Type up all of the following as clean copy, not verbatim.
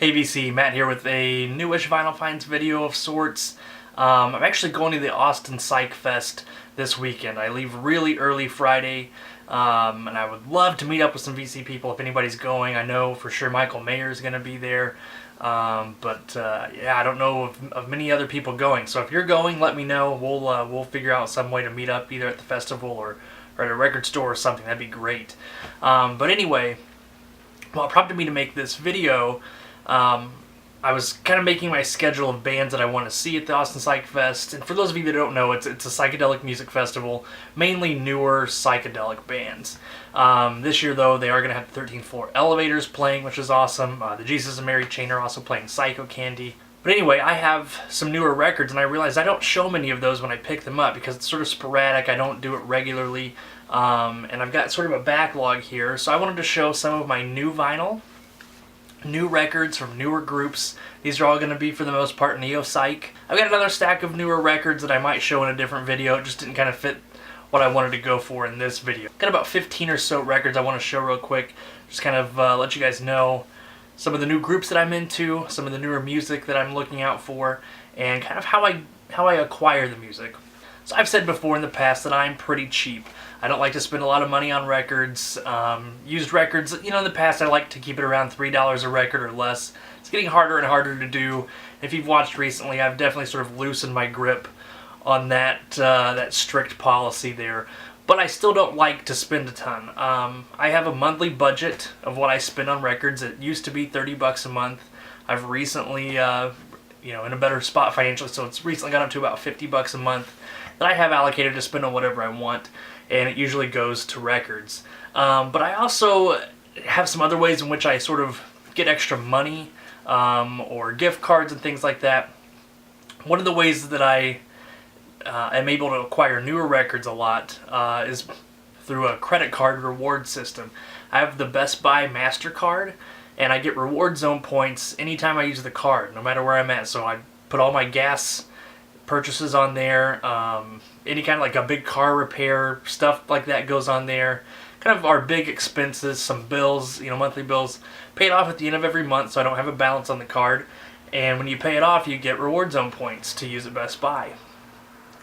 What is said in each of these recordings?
Hey VC, Matt here with a newish vinyl finds video of sorts. I'm actually going to the Austin Psych Fest this weekend. I leave really early Friday, and I would love to meet up with some VC people if anybody's going. I know for sure Michael Mayer is going to be there, yeah, I don't know of many other people going. So if you're going, let me know. We'll figure out some way to meet up either at the festival or at a record store or something. That'd be great. But anyway, what prompted me to make this video, I was kind of making my schedule of bands that I want to see at the Austin Psych Fest. And for those of you that don't know, it's a psychedelic music festival, mainly newer psychedelic bands. This year, though, they are going to have the 13th Floor Elevators playing, which is awesome. The Jesus and Mary Chain are also playing Psycho Candy. But anyway, I have some newer records, and I realized I don't show many of those when I pick them up because it's sort of sporadic. I don't do it regularly, and I've got sort of a backlog here. So I wanted to show some of my new vinyl, new records from newer groups. These are all going to be, for the most part, Neo-psych. I've got another stack of newer records that I might show in a different video. It just didn't kind of fit what I wanted to go for in this video. Got about 15 or so records I want to show real quick. Just kind of let you guys know some of the new groups that I'm into, some of the newer music that I'm looking out for, and kind of how I acquire the music. So I've said before in the past that I'm pretty cheap. I don't like to spend a lot of money on records. Used records, in the past I like to keep it around $3 a record or less. It's getting harder and harder to do. If you've watched recently, I've definitely sort of loosened my grip on that strict policy there. But I still don't like to spend a ton. I have a monthly budget of what I spend on records. It used to be $30 a month. I've recently, in a better spot financially, so it's recently gone up to about $50 a month that I have allocated to spend on whatever I want, and it usually goes to records. But I also have some other ways in which I sort of get extra money, or gift cards and things like that. One of the ways that I am able to acquire newer records a lot is through a credit card reward system. I have the Best Buy MasterCard, and I get reward zone points anytime I use the card, no matter where I'm at. So I put all my gas purchases on there, any kind of like a big car repair, stuff like that goes on there. Kind of our big expenses, some bills, monthly bills, paid off at the end of every month, so I don't have a balance on the card. And when you pay it off, you get reward zone points to use at Best Buy.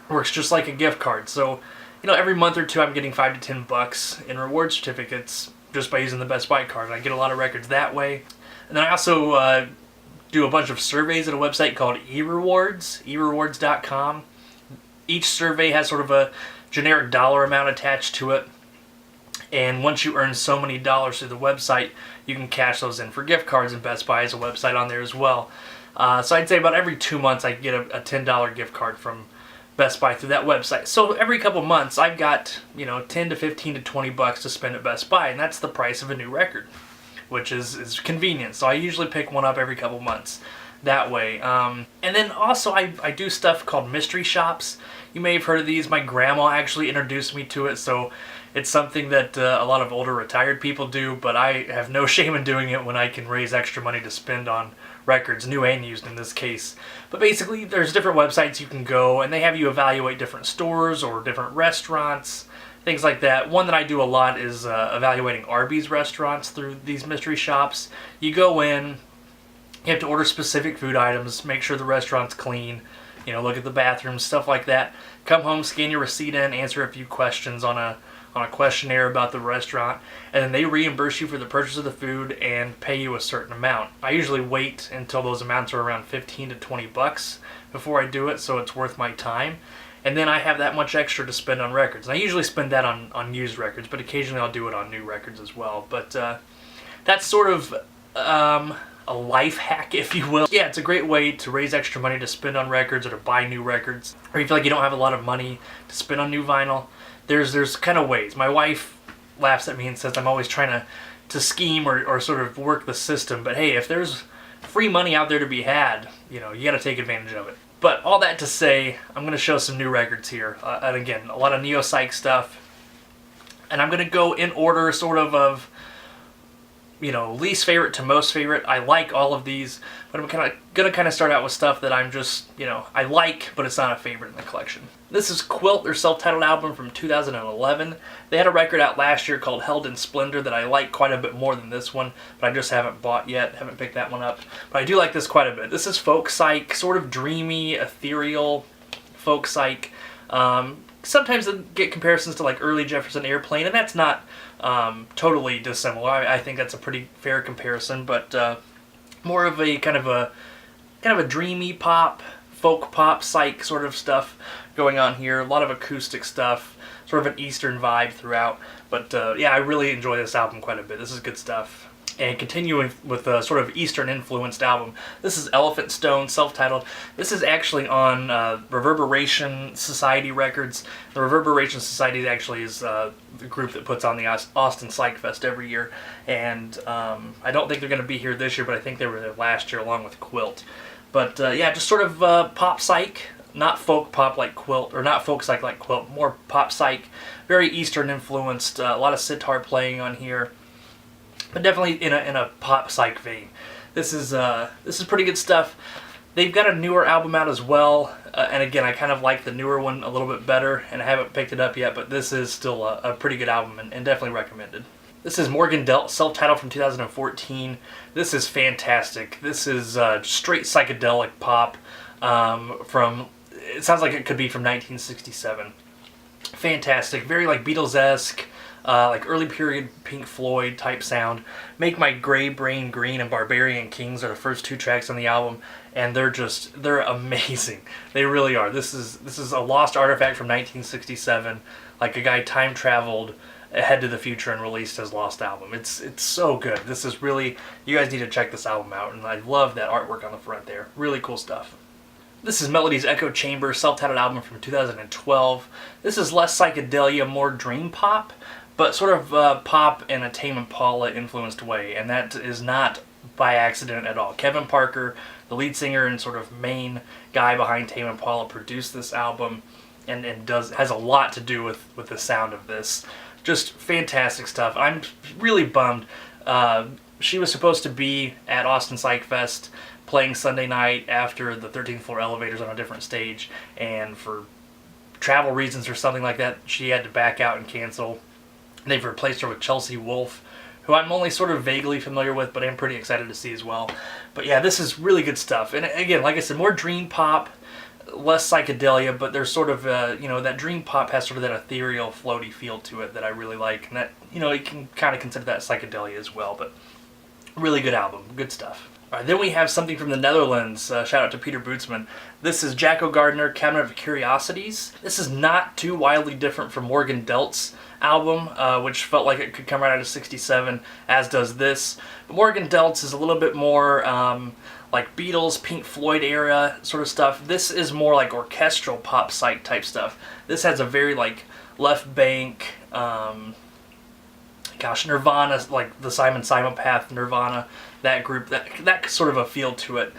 Works just like a gift card. So, every month or two I'm getting $5 to $10 in reward certificates just by using the Best Buy card. I get a lot of records that way. And then I also do a bunch of surveys at a website called eRewards, eRewards.com. Each survey has sort of a generic dollar amount attached to it. And once you earn so many dollars through the website, you can cash those in for gift cards, and Best Buy has a website on there as well. So I'd say about every 2 months I get a $10 gift card from Best Buy through that website. So every couple months I've got, 10 to 15 to $20 to spend at Best Buy, and that's the price of a new record, which is convenient. So I usually pick one up every couple months that way. And then also I do stuff called mystery shops. You may have heard of these. My grandma actually introduced me to it, so it's something that a lot of older retired people do, but I have no shame in doing it when I can raise extra money to spend on records, new and used in this case. But basically there's different websites you can go, and they have you evaluate different stores or different restaurants, things like that. One that I do a lot is evaluating Arby's restaurants through these mystery shops. You go in, you have to order specific food items, make sure the restaurant's clean, look at the bathrooms, stuff like that. Come home, scan your receipt in, answer a few questions on a questionnaire about the restaurant, and then they reimburse you for the purchase of the food and pay you a certain amount. I usually wait until those amounts are around 15 to $20 before I do it, so it's worth my time. And then I have that much extra to spend on records. And I usually spend that on used records, but occasionally I'll do it on new records as well. But that's sort of a life hack, if you will. Yeah, it's a great way to raise extra money to spend on records or to buy new records. Or you feel like you don't have a lot of money to spend on new vinyl. There's kind of ways. My wife laughs at me and says I'm always trying to scheme or sort of work the system. But hey, if there's free money out there to be had, you got to take advantage of it. But all that to say, I'm going to show some new records here. And again, a lot of Neo-psych stuff. And I'm going to go in order sort of least favorite to most favorite. I like all of these, but I'm gonna start out with stuff that I'm just, I like, but it's not a favorite in the collection. This is Quilt, their self-titled album from 2011. They had a record out last year called Held in Splendor that I like quite a bit more than this one, but I just haven't bought yet, haven't picked that one up. But I do like this quite a bit. This is folk psych, sort of dreamy, ethereal folk psych. Sometimes they get comparisons to like early Jefferson Airplane, and that's not totally dissimilar. I think that's a pretty fair comparison, but more of a kind of a dreamy pop, folk pop, psych sort of stuff going on here. A lot of acoustic stuff, sort of an Eastern vibe throughout. But yeah, I really enjoy this album quite a bit. This is good stuff. And continuing with a sort of Eastern influenced album, this is Elephant Stone, self-titled. This is actually on Reverberation Society Records. The Reverberation Society actually is the group that puts on the Austin Psych Fest every year. And I don't think they're going to be here this year, but I think they were there last year along with Quilt. But yeah, just sort of pop psych, not folk pop like Quilt, or not folk psych like Quilt, more pop psych, very Eastern influenced, a lot of sitar playing on here. But definitely in a pop psych vein. This is pretty good stuff. They've got a newer album out as well, and again, I kind of like the newer one a little bit better, and I haven't picked it up yet, but this is still a pretty good album and definitely recommended. This is Morgan Delt, self-titled from 2014. This is fantastic. This is straight psychedelic pop it sounds like it could be from 1967. Fantastic, very like Beatles-esque. Like early period Pink Floyd type sound. Make My Gray Brain Green and Barbarian Kings are the first two tracks on the album, and they're amazing. They really are. This is a lost artifact from 1967. Like a guy time traveled ahead to the future and released his lost album. It's so good. This is really, you guys need to check this album out, and I love that artwork on the front there. Really cool stuff. This is Melody's Echo Chamber, self-titled album from 2012. This is less psychedelia, more dream pop, but sort of pop in a Tame Impala influenced way, and that is not by accident at all. Kevin Parker, the lead singer and sort of main guy behind Tame Impala, produced this album and has a lot to do with the sound of this. Just fantastic stuff. I'm really bummed. She was supposed to be at Austin Psych Fest playing Sunday night after the 13th Floor Elevators on a different stage, and for travel reasons or something like that, she had to back out and cancel. They've replaced her with Chelsea Wolfe, who I'm only sort of vaguely familiar with, but I'm pretty excited to see as well. But yeah, this is really good stuff. And again, like I said, more dream pop, less psychedelia, but there's sort of, that dream pop has sort of that ethereal, floaty feel to it that I really like. And that, you can kind of consider that psychedelia as well, but really good album, good stuff. All right, then we have something from the Netherlands. Shout out to Peter Bootsman. This is Jacco Gardner, Cabinet of Curiosities. This is not too wildly different from Morgan Delt's album, which felt like it could come right out of '67, as does this. But Morgan Delt's is a little bit more like Beatles, Pink Floyd era sort of stuff. This is more like orchestral pop psych type stuff. This has a very like left bank, Nirvana, like the Simon Path, Nirvana, that group, that sort of a feel to it.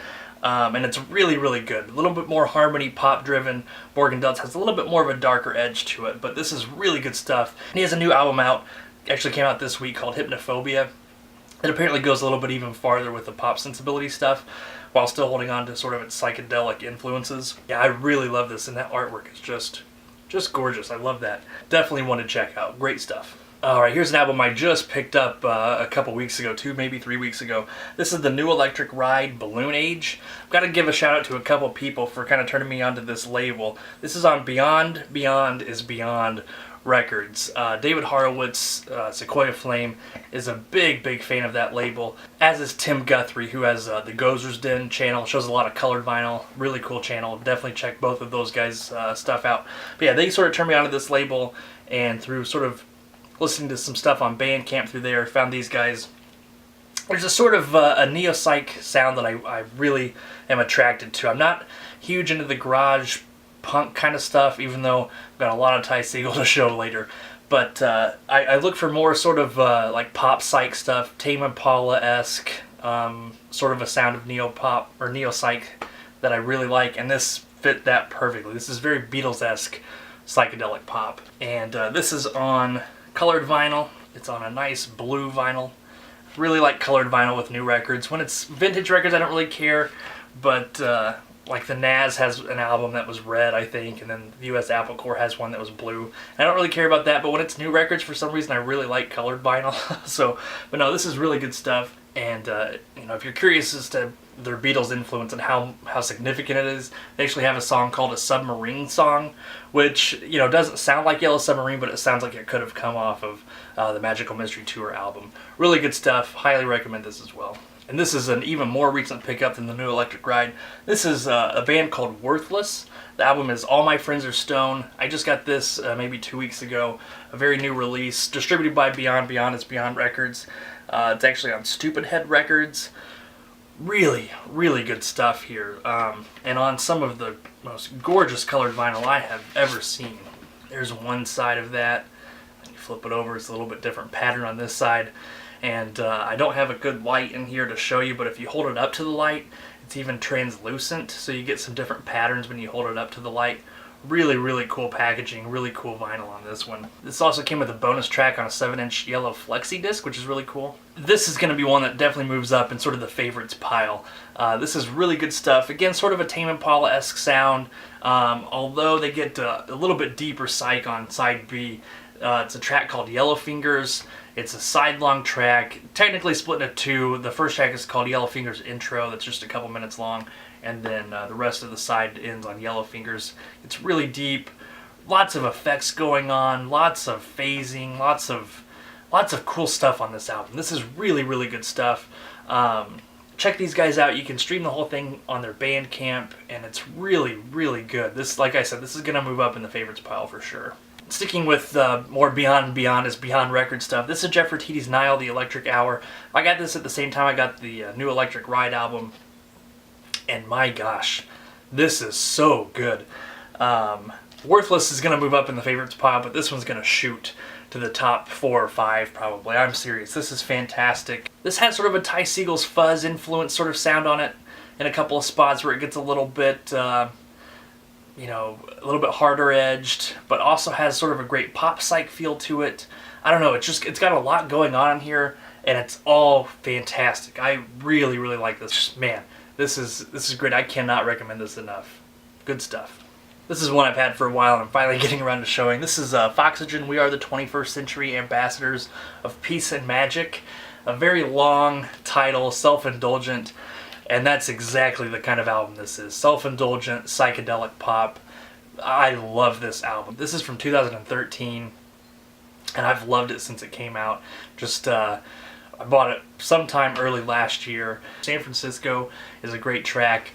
And it's really, really good. A little bit more harmony, pop-driven. Morgan Delt's has a little bit more of a darker edge to it, but this is really good stuff. And he has a new album out, actually came out this week, called Hypnophobia. It apparently goes a little bit even farther with the pop sensibility stuff, while still holding on to sort of its psychedelic influences. Yeah, I really love this, and that artwork is just gorgeous. I love that. Definitely one to check out. Great stuff. Alright, here's an album I just picked up a couple weeks ago, maybe 3 weeks ago. This is the New Electric Ride Balloon Age. I've got to give a shout out to a couple people for kind of turning me onto this label. This is on Beyond is Beyond Records. David Horowitz, Sequoia Flame, is a big fan of that label, as is Tim Guthrie, who has the Gozer's Den channel, shows a lot of colored vinyl, really cool channel. Definitely check both of those guys' stuff out. But yeah, they sort of turned me onto this label, and through sort of listening to some stuff on Bandcamp through there, found these guys. There's a sort of a neo-psych sound that I really am attracted to. I'm not huge into the garage punk kind of stuff, even though I've got a lot of Ty Segall to show later. But I look for more sort of like pop psych stuff, Tame Impala-esque, sort of a sound of neo-pop or neo-psych that I really like, and this fit that perfectly. This is very Beatles-esque psychedelic pop. And this is on colored vinyl. It's on a nice blue vinyl. Really like colored vinyl with new records. When it's vintage records, I don't really care, but like the Nas has an album that was red, I think, and then the US Apple Corps has one that was blue. I don't really care about that, but when it's new records, for some reason, I really like colored vinyl. So, but no, this is really good stuff. And you know, if you're curious as to their Beatles influence and how significant it is, they actually have a song called A Submarine Song, which, you know, doesn't sound like Yellow Submarine, but it sounds like it could have come off of the Magical Mystery Tour album. Really good stuff. Highly recommend this as well. And this is an even more recent pickup than the new Electric Ride. This is a band called Worthless. The album is All My Friends Are Stone. I just got this maybe 2 weeks ago. A very new release, distributed by Beyond. Beyond is Beyond Records. It's actually on Stupid Head Records. Really, really good stuff here. And on some of the most gorgeous colored vinyl I have ever seen. There's one side of that. When you flip it over, it's a little bit different pattern on this side. And I don't have a good light in here to show you, but if you hold it up to the light, it's even translucent, so you get some different patterns when you hold it up to the light. Really, really cool packaging, really cool vinyl on this one. This also came with a bonus track on a 7-inch yellow flexi disc, which is really cool. This is going to be one that definitely moves up in sort of the favorites pile. This is really good stuff. Again, sort of a Tame Impala-esque sound, although they get a little bit deeper psych on side B. It's a track called Yellow Fingers. It's a side-long track, technically split into two. The first track is called Yellow Fingers Intro, that's just a couple minutes long, and then the rest of the side ends on Yellow Fingers. It's really deep, lots of effects going on, lots of phasing, lots of cool stuff on this album. This is really, really good stuff. Check these guys out. You can stream the whole thing on their Bandcamp, and it's really, really good. This, like I said, this is going to move up in the favorites pile for sure. Sticking with more Beyond is Beyond Record stuff. This is Jeff Fertiti's Nile, the Electric Hour. I got this at the same time I got the new Electric Ride album. And my gosh, this is so good. Worthless is going to move up in the favorites pile, but this one's going to shoot to the top 4 or 5 probably. I'm serious. This is fantastic. This has sort of a Ty Segall's fuzz influence sort of sound on it in a couple of spots where it gets a little bit... you know, a little bit harder edged, but also has sort of a great pop psych feel to it. I don't know, it's got a lot going on in here, and it's all fantastic. I really, really like this. Man, this is great. I cannot recommend this enough. Good stuff. This is one I've had for a while, and I'm finally getting around to showing. This is Foxygen, We Are the 21st Century Ambassadors of Peace and Magic. A very long title, self-indulgent. And that's exactly the kind of album this is. Self-indulgent, psychedelic pop. I love this album. This is from 2013, and I've loved it since it came out. Just, I bought it sometime early last year. San Francisco is a great track.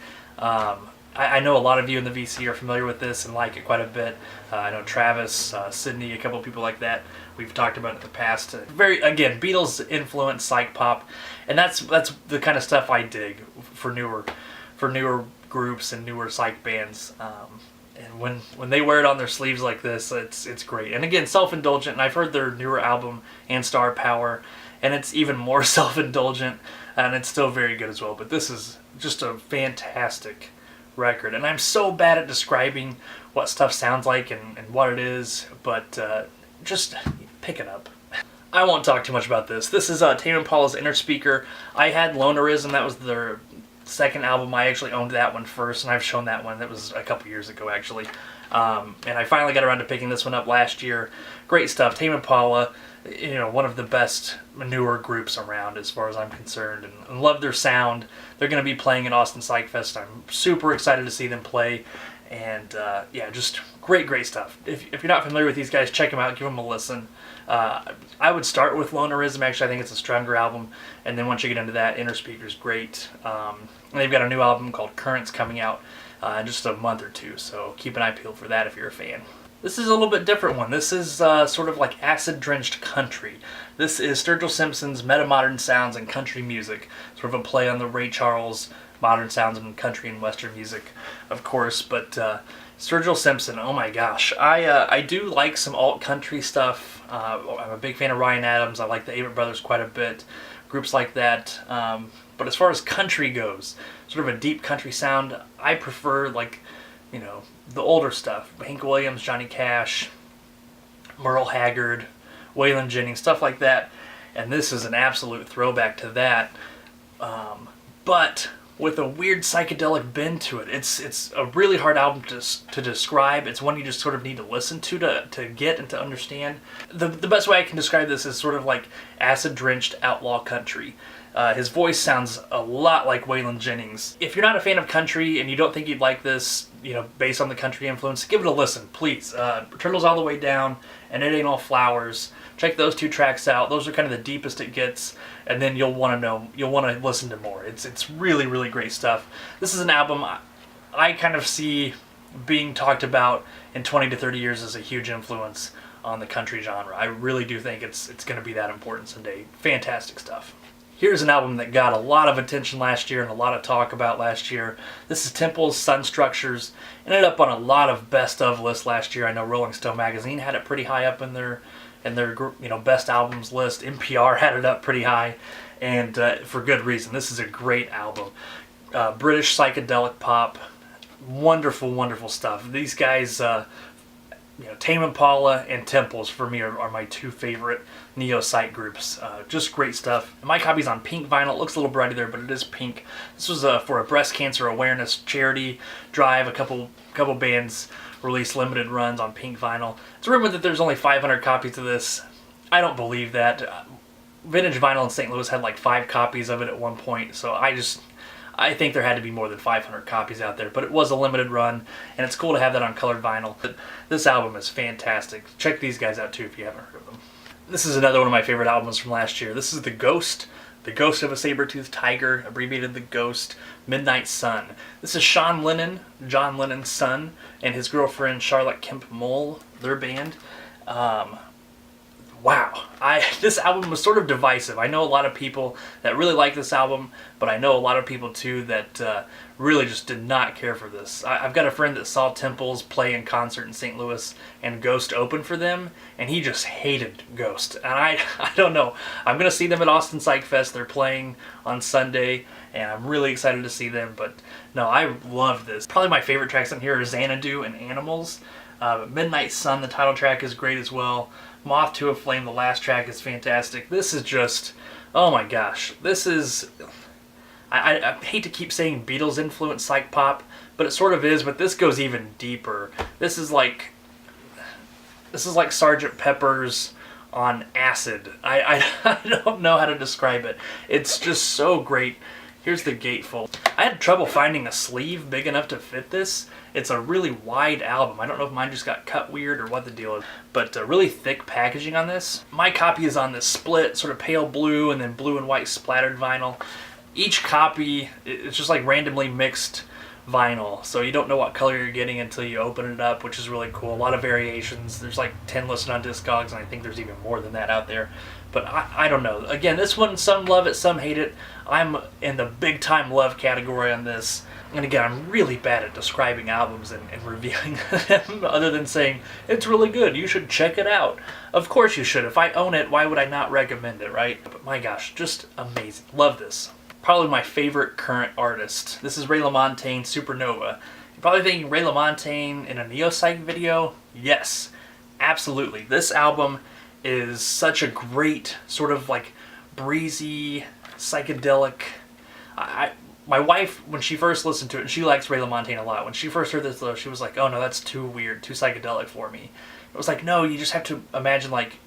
I know a lot of you in the VC are familiar with this and like it quite a bit. I know Travis, Sydney, a couple of people like that. We've talked about it in the past. Very, again, Beatles influenced psych pop, and that's the kind of stuff I dig for newer groups and newer psych bands. And when they wear it on their sleeves like this, it's great. And again, self-indulgent. And I've heard their newer album and Star Power, and it's even more self-indulgent, and it's still very good as well. But this is just a fantastic record, and I'm so bad at describing what stuff sounds like and what it is, but just pick it up. I won't talk too much about this. This is Tame Impala's Inner Speaker. I had Lonerism, that was their second album. I actually owned that one first, and I've shown that one. That was a couple years ago, actually. And I finally got around to picking this one up last year. Great stuff. Tame Impala, you know, one of the best newer groups around as far as I'm concerned, and love their sound. They're going to be playing at Austin Psych Fest. I'm super excited to see them play, and yeah, just great stuff. If you're not familiar with these guys, check them out, give them a listen. I would start with Lonerism. Actually, I think it's a stronger album, and then once you get into that, Inner Speaker's great. And they've got a new album called Currents coming out in just a month or two, so keep an eye peeled for that if you're a fan. This is a little bit different one. This is sort of like acid-drenched country. This is Sergio Simpson's Meta-Modern Sounds and Country Music, sort of a play on the Ray Charles modern sounds and country and western music, of course, but Sergio Simpson, oh my gosh. I do like some alt-country stuff. I'm a big fan of Ryan Adams. I like the Avett Brothers quite a bit, groups like that. But as far as country goes, sort of a deep country sound, I prefer, like, you know, the older stuff. Hank Williams, Johnny Cash, Merle Haggard, Waylon Jennings, stuff like that. and this is an absolute throwback to that, but with a weird psychedelic bend to it. It's a really hard album to describe. It's one you just sort of need to listen to get and to understand. The best way I can describe this is sort of like acid-drenched outlaw country. His voice sounds a lot like Waylon Jennings. If you're not a fan of country and you don't think you'd like this, you know, based on the country influence, give it a listen, please. Turtles All the Way Down and It Ain't All Flowers. Check those two tracks out. Those are kind of the deepest it gets, and then you'll want to listen to more. It's really, really great stuff. This is an album I kind of see being talked about in 20 to 30 years as a huge influence on the country genre. I really do think it's going to be that important someday. Fantastic stuff. Here's an album that got a lot of attention last year and a lot of talk about last year. This is Temple's Sun Structures. Ended up on a lot of best of lists last year. I know Rolling Stone magazine had it pretty high up in their best albums list. NPR had it up pretty high, and for good reason. This is a great album. British psychedelic pop, wonderful, wonderful stuff. These guys, Tame Impala and Temples for me are my two favorite Neo-psych groups. Just great stuff. My copy's on pink vinyl. It looks a little brighter there, but it is pink. This was for a breast cancer awareness charity drive. A couple bands released limited runs on pink vinyl. It's rumored that there's only 500 copies of this. I don't believe that. Vintage Vinyl in St. Louis had like 5 copies of it at one point, so I think there had to be more than 500 copies out there, but it was a limited run, and it's cool to have that on colored vinyl. But this album is fantastic. Check these guys out too if you haven't heard of them. This is another one of my favorite albums from last year. This is The Ghost of a Saber-Toothed Tiger, abbreviated The Ghost, Midnight Sun. This is Sean Lennon, John Lennon's son, and his girlfriend Charlotte Kemp Mull, their band. Wow, this album was sort of divisive. I know a lot of people that really like this album, but I know a lot of people too that really just did not care for this. I've got a friend that saw Temples play in concert in St. Louis and Ghost opened for them, and he just hated Ghost. And I don't know. I'm going to see them at Austin Psych Fest. They're playing on Sunday, and I'm really excited to see them. But no, I love this. Probably my favorite tracks on here are Xanadu and Animals. Midnight Sun, the title track, is great as well. Moth to a Flame, the last track, is fantastic. This is just, oh my gosh. This is, I hate to keep saying Beatles-influenced psych pop, but it sort of is, but this goes even deeper. This is like Sgt. Pepper's on acid. I don't know how to describe it. It's just so great. Here's the gatefold. I had trouble finding a sleeve big enough to fit this. It's a really wide album. I don't know if mine just got cut weird or what the deal is, but really thick packaging on this. My copy is on this split, sort of pale blue and then blue and white splattered vinyl. Each copy, it's just like randomly mixed vinyl, so you don't know what color you're getting until you open it up, which is really cool. A lot of variations. There's like 10 listed on Discogs, and I think there's even more than that out there. But I don't know. Again, this one, some love it, some hate it. I'm in the big time love category on this. And again, I'm really bad at describing albums and reviewing them, other than saying, it's really good, you should check it out. Of course you should. If I own it, why would I not recommend it, right? But my gosh, just amazing. Love this. Probably my favorite current artist. This is Lamontagne Supernova. You're probably thinking Ray LaMontagne in a Neo-psych video? Yes, absolutely. This album is such a great sort of like breezy, psychedelic. My wife, when she first listened to it, and she likes Ray LaMontagne a lot, when she first heard this though, she was like, oh no, that's too weird, too psychedelic for me. It was like, no, you just have to imagine like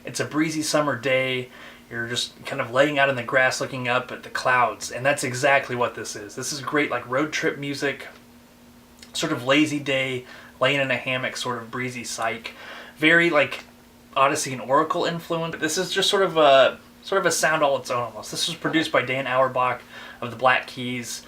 it's a breezy summer day, you're just kind of laying out in the grass looking up at the clouds, and that's exactly what this is. This is great like road trip music, sort of lazy day, laying in a hammock, sort of breezy psych. Very like Odyssey and Oracle influence. This is just sort of a sound all its own almost. This was produced by Dan Auerbach of the Black Keys.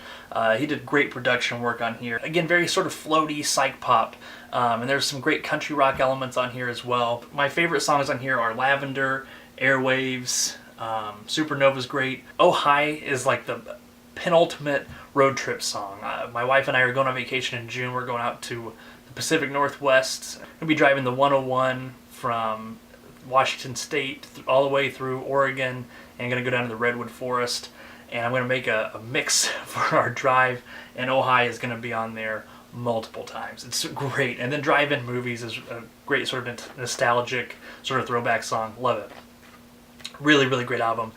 He did great production work on here. Again, very sort of floaty psych pop. And there's some great country rock elements on here as well. My favorite songs on here are Lavender, Airwaves, Supernova's great. Oh Hi is like the penultimate road trip song. My wife and I are going on vacation in June. We're going out to the Pacific Northwest. We'll be driving the 101 from Washington State all the way through Oregon, and going to go down to the Redwood Forest, and I'm going to make a mix for our drive, and Oh Hi is going to be on there multiple times. It's great. And then Drive-In Movies is a great sort of nostalgic sort of throwback song. Love it. Really, really great album.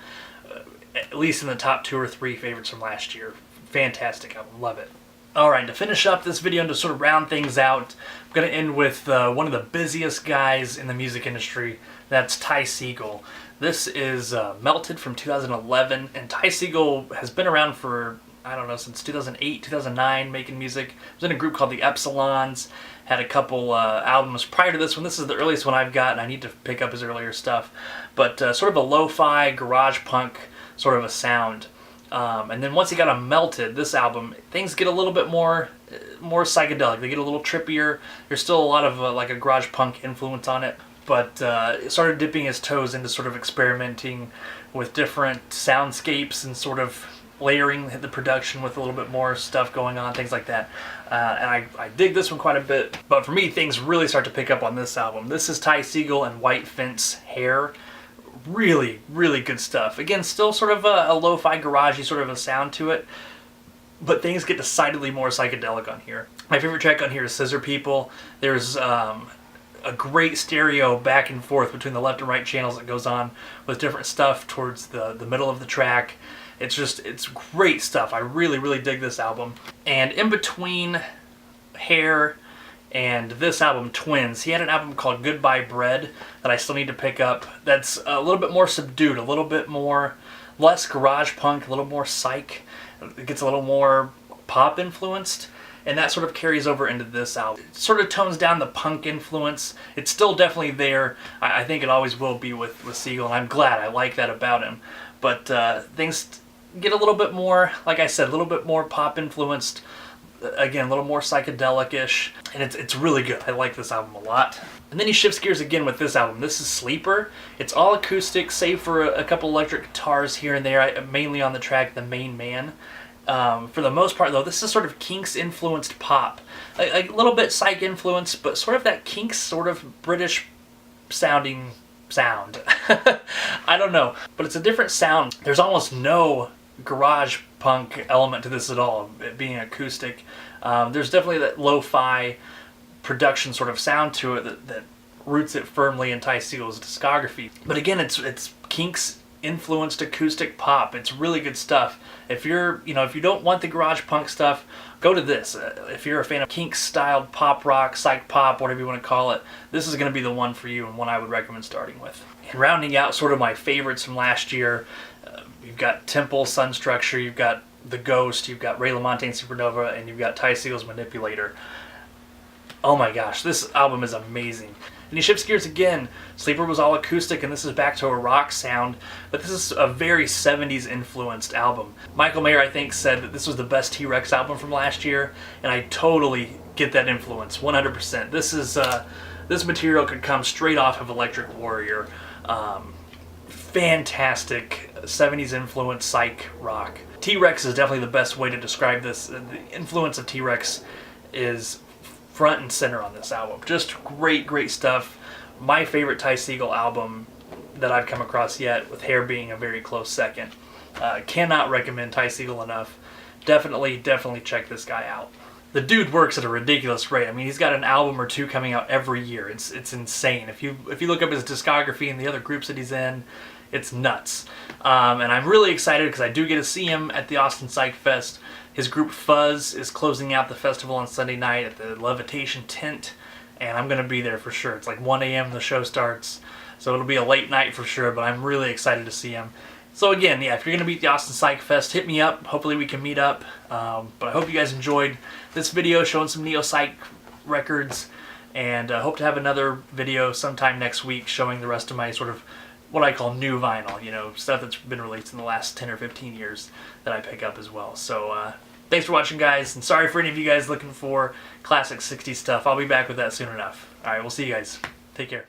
At least in the top 2 or 3 favorites from last year. Fantastic album. Love it. Alright, to finish up this video and to sort of round things out, I'm going to end with one of the busiest guys in the music industry. That's Ty Segall. This is Melted from 2011, and Ty Segall has been around for, I don't know, since 2008, 2009, making music. He was in a group called the Epsilons, had a couple albums prior to this one. This is the earliest one I've got, and I need to pick up his earlier stuff. But sort of a lo-fi, garage punk sort of a sound. And then once he got on Melted, this album, things get a little bit more psychedelic. They get a little trippier. There's still a lot of like a garage punk influence on it. But started dipping his toes into sort of experimenting with different soundscapes and sort of layering the production with a little bit more stuff going on, things like that. And I dig this one quite a bit. But for me, things really start to pick up on this album. This is Ty Segall and White Fence Hair. Really, really good stuff. Again, still sort of a lo-fi garagey sort of a sound to it, but things get decidedly more psychedelic on here. My favorite track on here is Scissor People. There's a great stereo back and forth between the left and right channels that goes on with different stuff towards the middle of the track. It's great stuff. I really, really dig this album. And in between Hair and this album, Twins, he had an album called Goodbye Bread that I still need to pick up. That's a little bit more subdued, a little bit more, less garage punk, a little more psych. It gets a little more pop influenced, and that sort of carries over into this album. It sort of tones down the punk influence. It's still definitely there. I think it always will be with Segall, and I'm glad. I like that about him. But things get a little bit more, like I said, a little bit more pop influenced. Again, a little more psychedelic-ish, and it's really good. I like this album a lot. And then he shifts gears again with this album. This is Sleeper. It's all acoustic, save for a couple electric guitars here and there, mainly on the track The Main Man. For the most part, though, this is sort of Kinks-influenced pop. A little bit psych-influenced, but sort of that Kinks sort of British-sounding sound. I don't know, but it's a different sound. There's almost no garage punk element to this at all, it being acoustic. There's definitely that lo-fi production sort of sound to it that roots it firmly in Ty Segall's discography. But again, it's Kinks influenced acoustic pop. It's really good stuff. If you're, if you don't want the garage punk stuff, go to this. If you're a fan of Kinks styled pop rock, psych pop, whatever you want to call it, this is going to be the one for you and one I would recommend starting with. And rounding out sort of my favorites from last year, you've got Temple, Sun Structure, you've got The Ghost, you've got Lamontagne Supernova, and you've got Ty Segall's Manipulator. Oh my gosh, this album is amazing. And he shifts gears again. Sleeper was all acoustic, and this is back to a rock sound, but this is a very 70s influenced album. Michael Mayer, I think, said that this was the best T-Rex album from last year, and I totally get that influence, 100%. This material could come straight off of Electric Warrior. Fantastic 70s influence psych rock. T-Rex is definitely the best way to describe this. The influence of T-Rex is front and center on this album. Just great, great stuff. My favorite Ty Segall album that I've come across yet, with Hair being a very close second. Cannot recommend Ty Segall enough. Definitely check this guy out. The dude works at a ridiculous rate. I mean, he's got an album or two coming out every year. It's insane. If you look up his discography and the other groups that he's in, it's nuts. And I'm really excited because I do get to see him at the Austin Psych Fest. His group Fuzz is closing out the festival on Sunday night at the Levitation Tent, and I'm going to be there for sure. It's like 1 a.m. the show starts, so it'll be a late night for sure, but I'm really excited to see him. So again, yeah, if you're going to be at the Austin Psych Fest, hit me up. Hopefully we can meet up. But I hope you guys enjoyed this video showing some Neo-psych records, and I hope to have another video sometime next week showing the rest of my sort of what I call new vinyl, stuff that's been released in the last 10 or 15 years that I pick up as well. So thanks for watching, guys, and sorry for any of you guys looking for classic 60s stuff. I'll be back with that soon enough. Alright, we'll see you guys. Take care.